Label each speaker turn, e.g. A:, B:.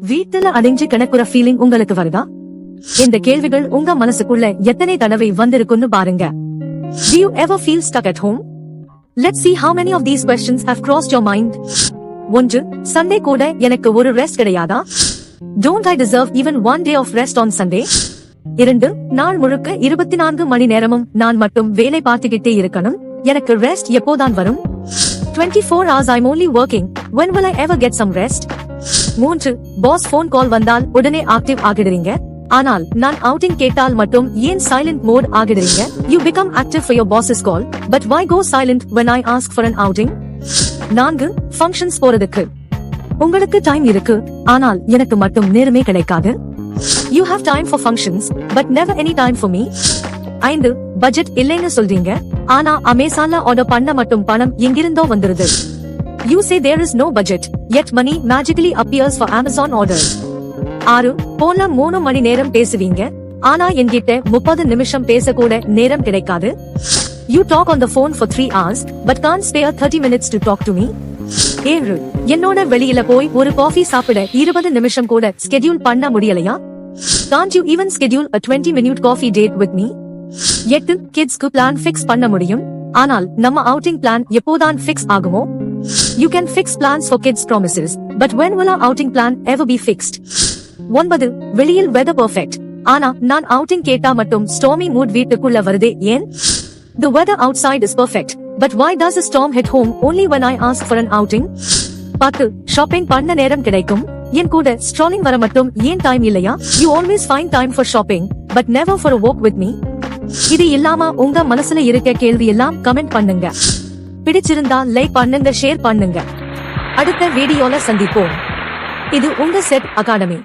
A: வீட்டுல அடைஞ்சு கிடக்குற ஃபீலிங் உங்களுக்கு வருதா? இந்த கேள்விகள் உங்க மனசுக்குள்ள எத்தனை தடவை வந்திருக்குன்னு பாருங்க. Do you ever feel stuck at home? Let's see how many of these questions have crossed your mind. 1. Sunday கூட எனக்கு ஒரு ரெஸ்ட் கிடையாதா? Don't I deserve even one day of rest on Sunday? 2. நாள் முழுக்க 24 மணி நேரமும் நான் மட்டும் வேலை பார்த்துக்கிட்டே இருக்கணும், எனக்கு ரெஸ்ட் எப்போதான் வரும்? 24 hours I'm only working, when will I ever get some rest? 3. Boss phone call வந்தால் உடனே ஆக்டிவ் ஆகிடுறீங்க, ஆனால் நான் அவுட்டிங் கேட்டால் மட்டும் ஏன் சைலண்ட் மோட் ஆகிடுறீங்க? You become active for your boss's call, but why go silent when I ask for an outing? 4. Functions போறதுக்கு உங்களுக்கு டைம் இருக்கு, ஆனால் எனக்கு மட்டும் நேரமே கிடைக்காது. You have time for functions, but never any time for me. 5. Budget இல்லைன்னு சொல்றீங்க, ஆனா அமேசான்ல ஆர்டர் பண்ண மட்டும் பணம் எங்கிருந்தோ வந்துருது. You say there is no budget, yet money magically appears for Amazon orders. 6. போன்ல 3 மணி நேரம் பேசுவீங்க, ஆனா என்கிட்ட 30 நிமிஷம் பேச கூட நேரம் கிடைக்காது. You talk on the phone for 3 hours, but can't spare 30 minutes to talk to me. 7. என்னோட வெளியில போய் ஒரு காஃபி சாப்பிட 20 நிமிஷம் கூட ஸ்கெட்யூல் பண்ண முடியலையா? Can't you even schedule a 20-minute coffee date with me? 8. கிட்ஸ்க்கு பிளான் ஃபிக்ஸ் பண்ண முடியும், ஆனால் நம்ம அவுட்டிங் பிளான் எப்போதான் ஃபிக்ஸ் ஆகுமோ? You can fix plans for kids' promises, but when will our outing plan ever be fixed? 9. வெளியில் weather perfect, ஆனா நான் அவுட்டிங் கேட்டா மட்டும் stormy mood வீட்டுக்குள்ள வருதே ஏன்? The weather outside is perfect, but why does a storm hit home only when I ask for an outing? 10. Shopping பண்ண நேரம் கிடைக்கும், என் கூட ஸ்ட்ராலிங் வர மட்டும் ஏன் டைம் இல்லையா? You always find time for shopping, but never for a walk with me. இது இல்லாம உங்க மனசுல இருக்க கேள்வி எல்லாம் கமெண்ட் பண்ணுங்க. பிடிச்சிருந்தா லைக் பண்ணுங்க, ஷேர் பண்ணுங்க. அடுத்த வீடியோல சந்திப்போம். இது உங்க செட் அகாடமி.